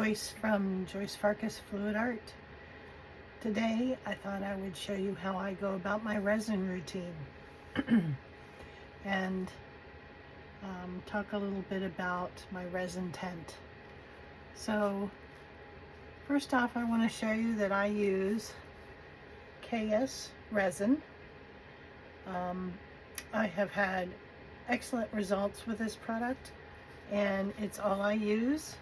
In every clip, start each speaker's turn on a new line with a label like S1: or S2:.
S1: Joyce from Joyce Farkas Fluid Art. Today I thought I would show you how I go about my resin routine and talk a little bit about my resin tent. So first off, I want to show you that I use KSRESIN. I have had excellent results with this product and it's all I use.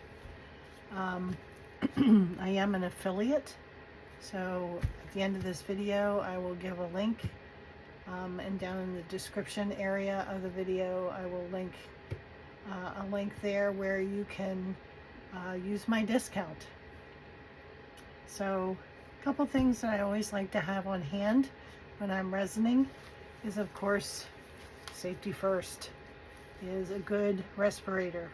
S1: I am an affiliate, so at the end of this video I will give a link, and down in the description area of the video I will link a link there where you can use my discount. So a couple things that I always like to have on hand when I'm resining is, of course, safety first, is a good respirator.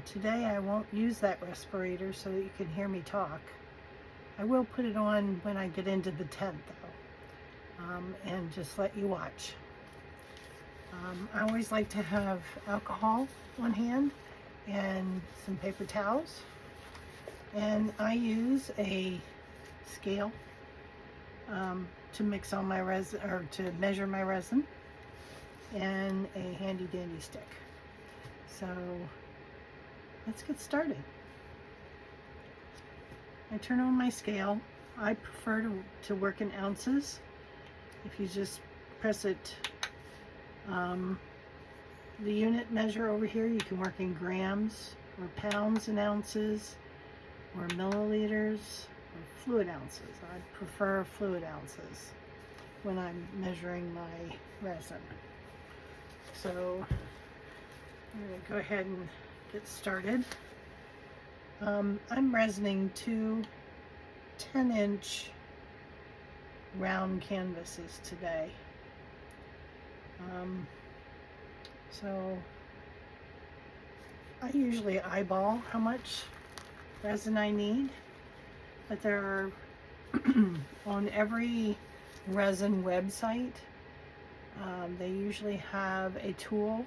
S1: Today I won't use that respirator so that you can hear me talk. I will put it on when I get into the tent though, and just let you watch. I always like to have alcohol on hand and some paper towels, and I use a scale to mix all my resin, or to measure my resin, and a handy dandy stick. So let's get started. I turn on my scale. I prefer to work in ounces. If you just press it, the unit measure over here, you can work in grams or pounds and ounces or milliliters or fluid ounces. I prefer fluid ounces when I'm measuring my resin. So I'm going to go ahead and get started. I'm resining two 10-inch round canvases today. So I usually eyeball how much resin I need, but there are on every resin website, they usually have a tool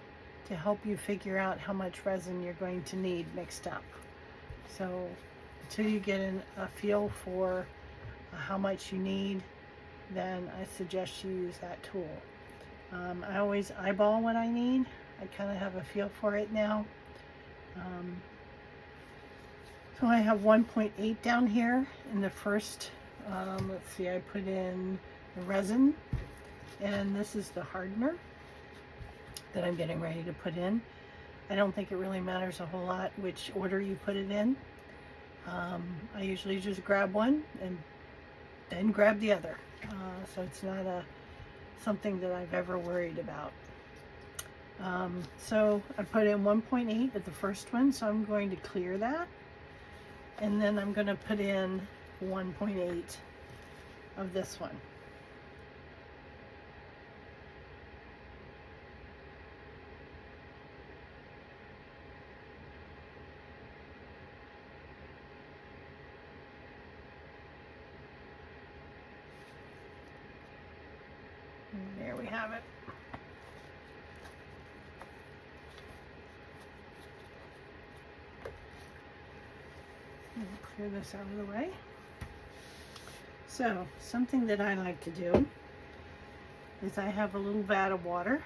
S1: to help you figure out how much resin you're going to need mixed up. So until you get a feel for how much you need, then I suggest you use that tool. I always eyeball what I need. I kind of have a feel for it now. So I have 1.8 down here in the first, let's see, I put in the resin, and this is the hardener that I'm getting ready to put in. I don't think it really matters a whole lot which order you put it in. I usually just grab one and then grab the other. So it's not something that I've ever worried about. So I put in 1.8 at the first one, so I'm going to clear that. And then I'm going to put in 1.8 of this one. And there we have it. Clear this out of the way. So something that I like to do is I have a little vat of water.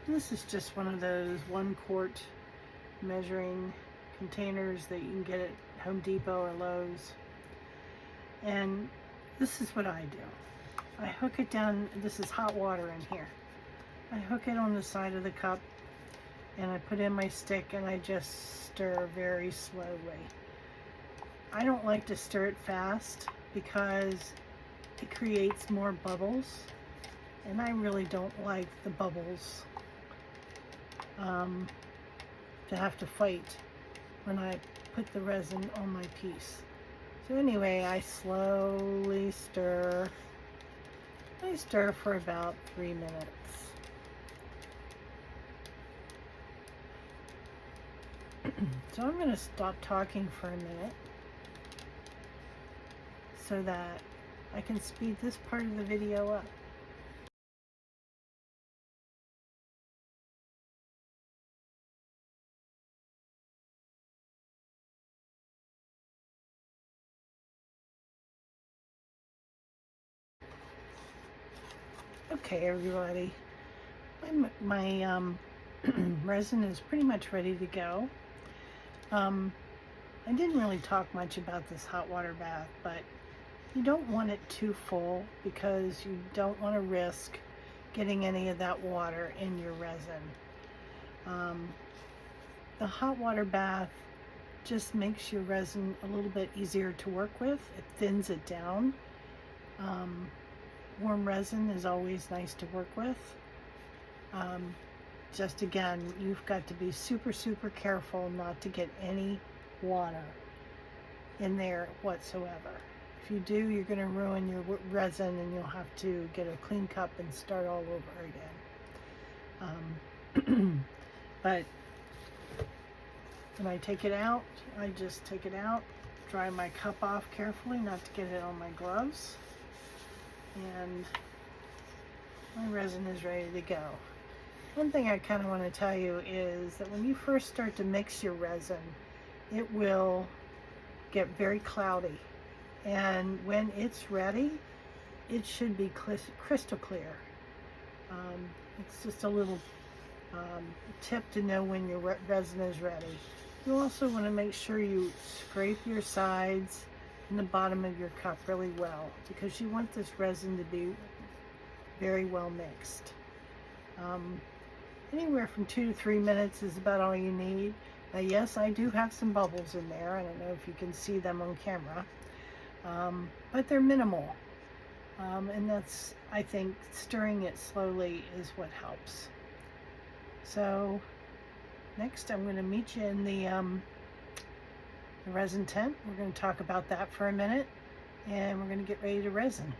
S1: This is just one of those 1 quart measuring containers that you can get at Home Depot or Lowe's. And this is what I do. I hook it down, this is hot water in here. I hook it on the side of the cup and I put in my stick and I just stir very slowly. I don't like to stir it fast because it creates more bubbles, and I really don't like the bubbles to have to fight when I put the resin on my piece. So anyway, I slowly stir. I stir for about 3 minutes. So I'm going to stop talking for a minute so that I can speed this part of the video up. Okay, everybody, my resin is pretty much ready to go. I didn't really talk much about this hot water bath, but you don't want it too full because you don't want to risk getting any of that water in your resin. The hot water bath just makes your resin a little bit easier to work with. It thins it down. Warm resin is always nice to work with. Just again, you've got to be super, super careful not to get any water in there whatsoever. If you do, you're going to ruin your resin and you'll have to get a clean cup and start all over again. But when I take it out, I just take it out, dry my cup off carefully, not to get it on my gloves, and my resin is ready to go. One thing I kind of want to tell you is that when you first start to mix your resin, it will get very cloudy, and when it's ready, it should be crystal clear. It's just a little tip to know when your resin is ready. You also want to make sure you scrape your sides and the bottom of your cup really well, because you want this resin to be very well mixed. Anywhere from 2 to 3 minutes is about all you need. Now, yes, I do have some bubbles in there. I don't know if you can see them on camera, but they're minimal. And that's, I think, stirring it slowly is what helps. So next I'm going to meet you in the resin tent. We're going to talk about that for a minute, and we're going to get ready to resin.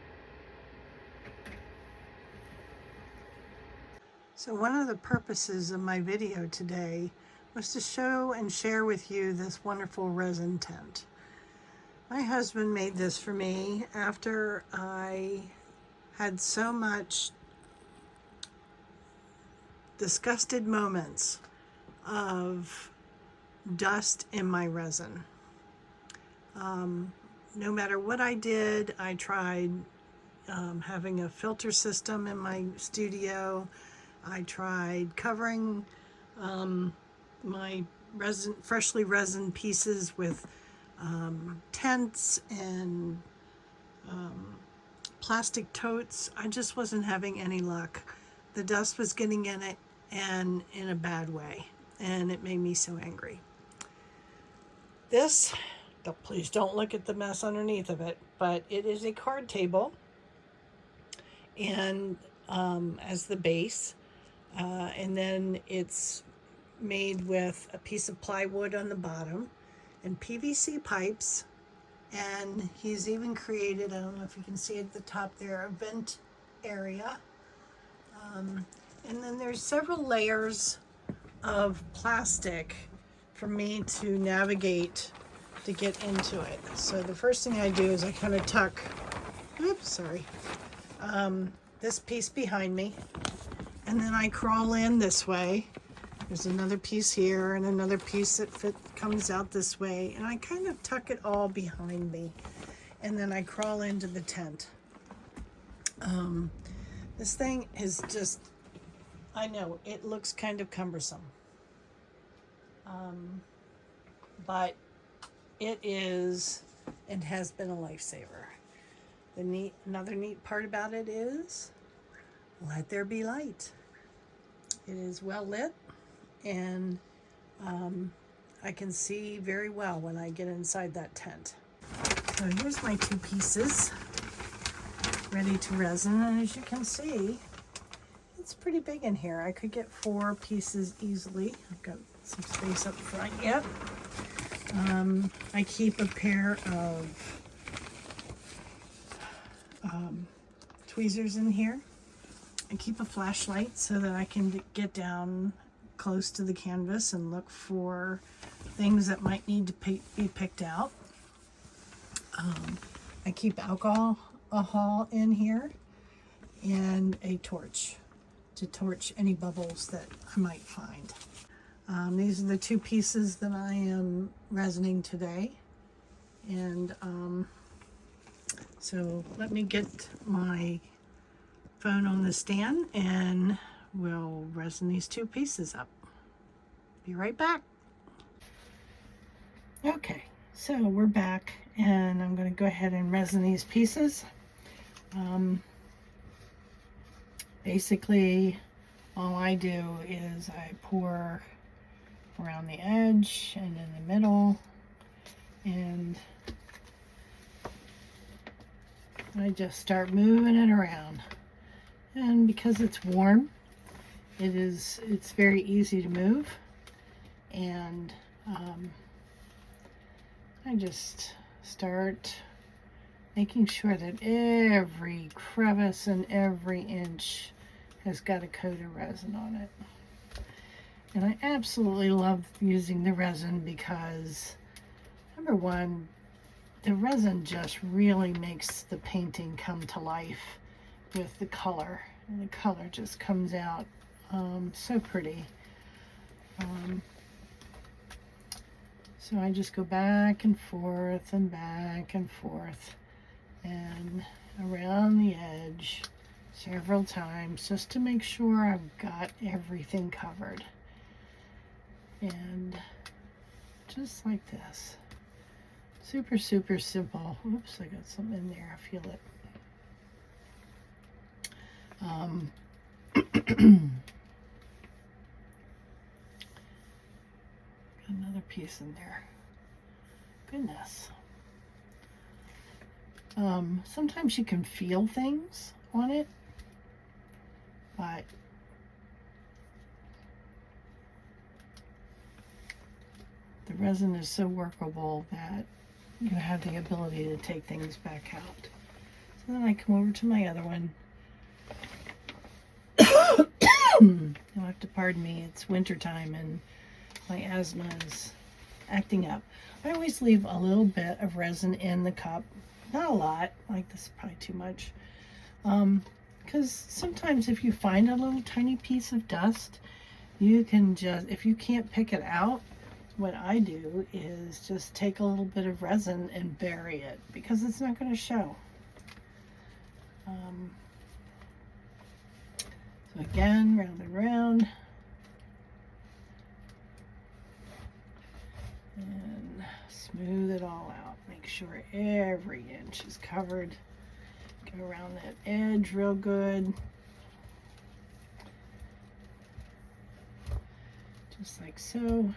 S1: So one of the purposes of my video today was to show and share with you this wonderful resin tent. My husband made this for me after I had so much disgusted moments of dust in my resin. No matter what I did, I tried having a filter system in my studio. I tried covering my freshly resin pieces with tents and plastic totes. I just wasn't having any luck. The dust was getting in it, and in a bad way, and it made me so angry. This, please don't look at the mess underneath of it, but it is a card table, and as the base, and then it's made with a piece of plywood on the bottom and PVC pipes, and he's even created, I don't know if you can see at the top there, a vent area, and then there's several layers of plastic for me to navigate to get into it. So the first thing I do is I kind of tuck, this piece behind me, and then I crawl in this way. There's another piece here and another piece that comes out this way, and I kind of tuck it all behind me, and then I crawl into the tent. This thing is just, I know it looks kind of cumbersome, but it is and has been a lifesaver. Another neat part about it is, let there be light. It is well lit, and I can see very well when I get inside that tent. So here's my 2 pieces ready to resin, and as you can see, it's pretty big in here. I could get 4 pieces easily. I've got some space up front yet. I keep a pair of tweezers in here. I keep a flashlight so that I can get down close to the canvas and look for things that might need to be picked out. I keep alcohol in here and a torch to torch any bubbles that I might find. These are the 2 pieces that I am resining today, and so let me get my phone on the stand and we'll resin these two pieces up. Be right back. Okay, so we're back and I'm going to go ahead and resin these pieces. Basically, all I do is I pour around the edge and in the middle, and I just start moving it around. And because it's warm, it's very easy to move, and I just start making sure that every crevice and every inch has got a coat of resin on it. And I absolutely love using the resin because, number one, the resin just really makes the painting come to life with the color. And the color just comes out so pretty. So I just go back and forth and back and forth and around the edge several times just to make sure I've got everything covered. And just like this. Super, super simple. Oops, I got something in there. I feel it. Got another piece in there. Goodness. Sometimes you can feel things on it, but the resin is so workable that you have the ability to take things back out. So then I come over to my other one. You'll have to pardon me, it's winter time and my asthma is acting up. I always leave a little bit of resin in the cup. Not a lot, like this is probably too much. Because sometimes if you find a little tiny piece of dust, you can just, if you can't pick it out, what I do is just take a little bit of resin and bury it because it's not going to show. So again, round and round. And smooth it all out. Make sure every inch is covered. Go around that edge real good. Just like so.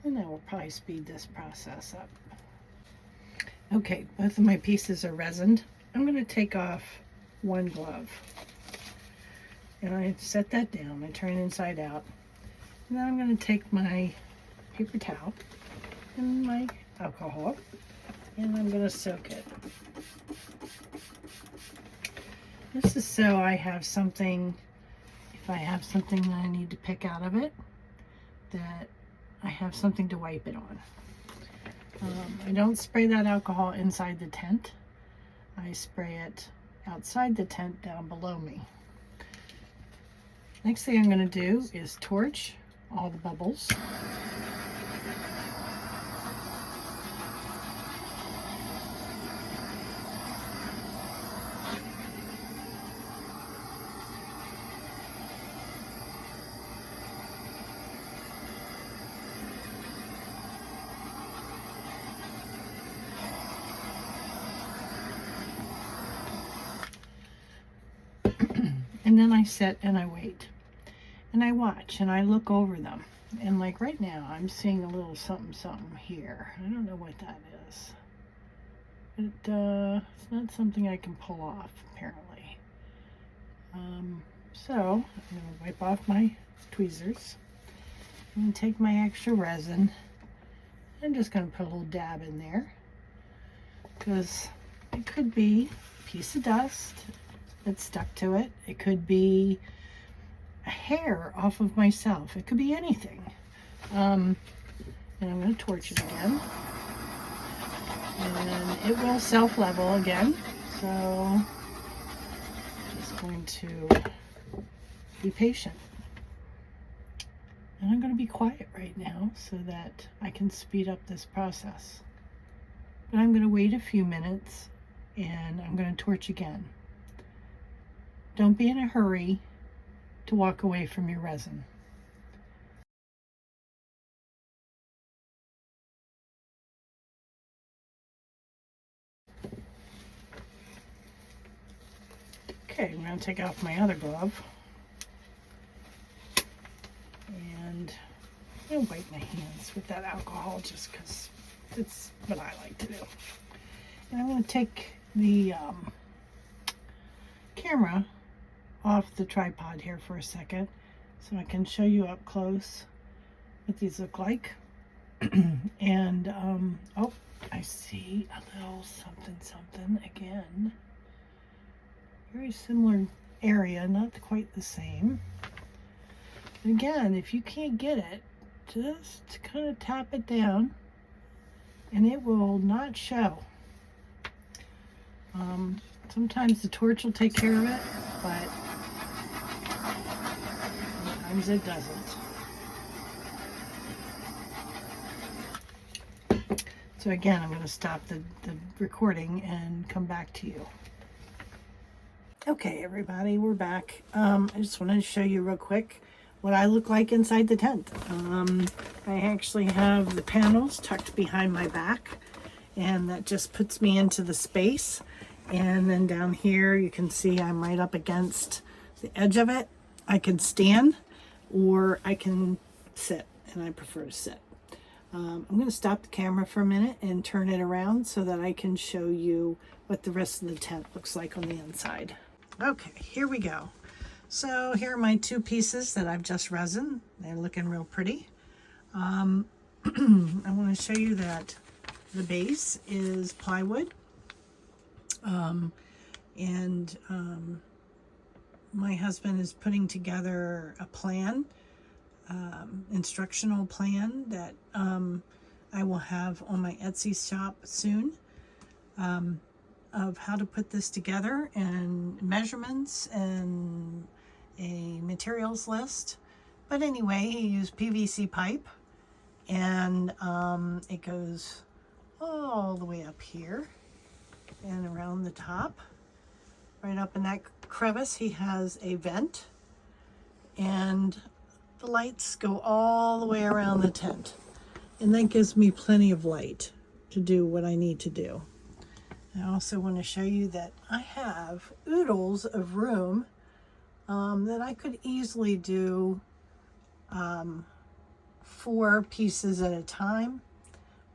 S1: And that will probably speed this process up. Okay, both of my pieces are resined. I'm going to take off one glove. And I set that down. I turn inside out. And then I'm going to take my paper towel and my alcohol and I'm going to soak it. This is so I have something, if I have something that I need to pick out of it, that I have something to wipe it on. I don't spray that alcohol inside the tent. I spray it outside the tent down below me. Next thing I'm going to do is torch all the bubbles. And then I sit and I wait. And I watch and I look over them. And like right now, I'm seeing a little something something here. I don't know what that is. But it's not something I can pull off, apparently. So I'm going to wipe off my tweezers. I'm going to take my extra resin. I'm just going to put a little dab in there. Because it could be a piece of dust that stuck to it. It could be a hair off of myself. It could be anything. And I'm going to torch it again. And it will self-level again. So just going to be patient. And I'm going to be quiet right now so that I can speed up this process. But I'm going to wait a few minutes and I'm going to torch again. Don't be in a hurry to walk away from your resin. Okay, I'm going to take off my other glove. And I'll wipe my hands with that alcohol just because it's what I like to do. And I'm going to take the camera off the tripod here for a second so I can show you up close what these look like. And oh, I see a little something again. Very similar area, not quite the same. And again, if you can't get it, just kind of tap it down and it will not show. Sometimes the torch will take care of it, but sometimes it doesn't. So again, I'm going to stop the recording and come back to you. Okay, everybody, we're back. I just wanted to show you real quick what I look like inside the tent. I actually have the panels tucked behind my back, and that just puts me into the space. And then down here, you can see I'm right up against the edge of it. I can stand or I can sit, and I prefer to sit. I'm going to stop the camera for a minute and turn it around so that I can show you what the rest of the tent looks like on the inside. Okay, here we go. So here are my two pieces that I've just resin. They're looking real pretty. I want to show you that the base is plywood. My husband is putting together a plan, instructional plan that I will have on my Etsy shop soon, of how to put this together, and measurements and a materials list. But anyway, he used PVC pipe, and it goes all the way up here and around the top. Right up in that crevice, he has a vent, and the lights go all the way around the tent. And that gives me plenty of light to do what I need to do. I also want to show you that I have oodles of room that I could easily do 4 pieces at a time,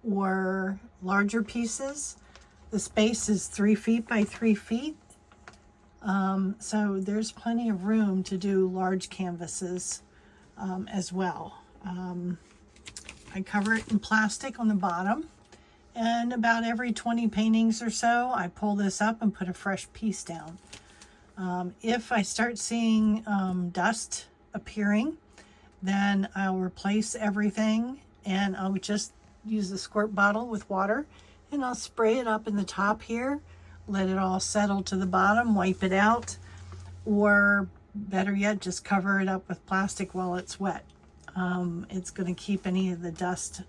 S1: or larger pieces. The space is 3 feet by 3 feet. So there's plenty of room to do large canvases as well. I cover it in plastic on the bottom, and about every 20 paintings or so, I pull this up and put a fresh piece down. If I start seeing dust appearing, then I'll replace everything, and I'll just use the squirt bottle with water, and I'll spray it up in the top here, let it all settle to the bottom, wipe it out, or better yet, just cover it up with plastic while it's wet. It's going to keep any of the dust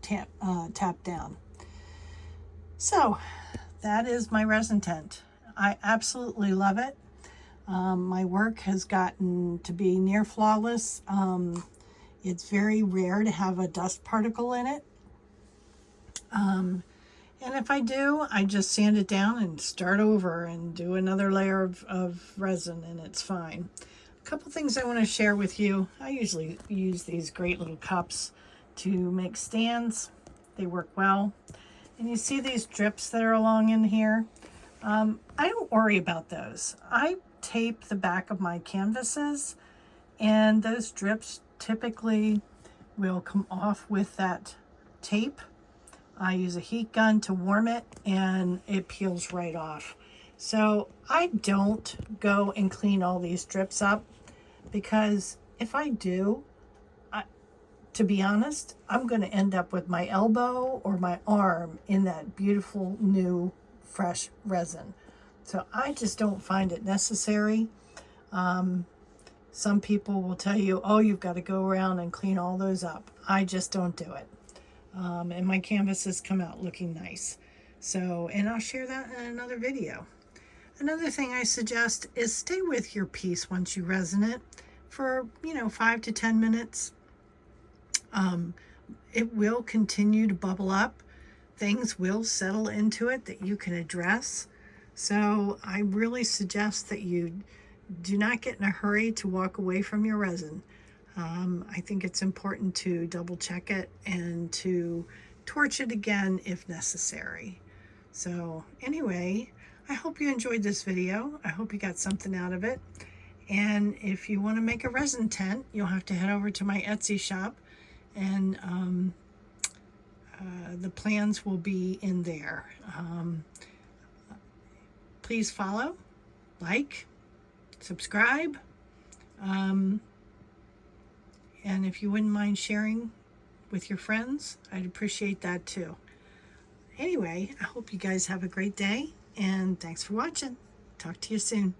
S1: tapped down. So that is my resin tent. I absolutely love it. My work has gotten to be near flawless. It's very rare to have a dust particle in it. And if I do, I just sand it down and start over and do another layer of resin, and it's fine. A couple things I want to share with you. I usually use these great little cups to make stands. They work well. And you see these drips that are along in here? I don't worry about those. I tape the back of my canvases, and those drips typically will come off with that tape. I use a heat gun to warm it, and it peels right off. So I don't go and clean all these drips up, because if I do, to be honest, I'm going to end up with my elbow or my arm in that beautiful new fresh resin. So I just don't find it necessary. Some people will tell you, oh, you've got to go around and clean all those up. I just don't do it. And my canvases come out looking nice. So, and I'll share that in another video. Another thing I suggest is stay with your piece once you resin it for, 5 to 10 minutes. It will continue to bubble up. Things will settle into it that you can address. So I really suggest that you do not get in a hurry to walk away from your resin. I think it's important to double check it and to torch it again if necessary. So anyway, I hope you enjoyed this video. I hope you got something out of it. And if you want to make a resin tent, you'll have to head over to my Etsy shop, and the plans will be in there. Please follow, like, subscribe, and if you wouldn't mind sharing with your friends, I'd appreciate that too. Anyway, I hope you guys have a great day, and thanks for watching. Talk to you soon.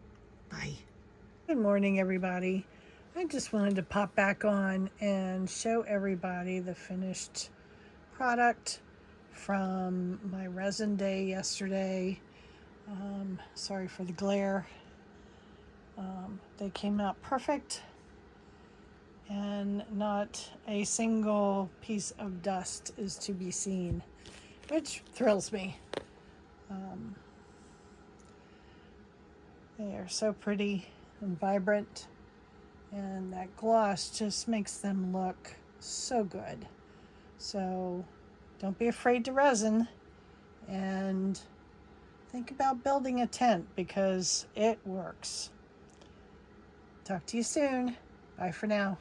S1: Bye. Good morning, everybody. I just wanted to pop back on and show everybody the finished product from my resin day yesterday. Sorry for the glare. They came out perfect, and not a single piece of dust is to be seen, which thrills me. They are so pretty and vibrant, and that gloss just makes them look so good. So don't be afraid to resin, and think about building a tent because it works. Talk to you soon. Bye for now.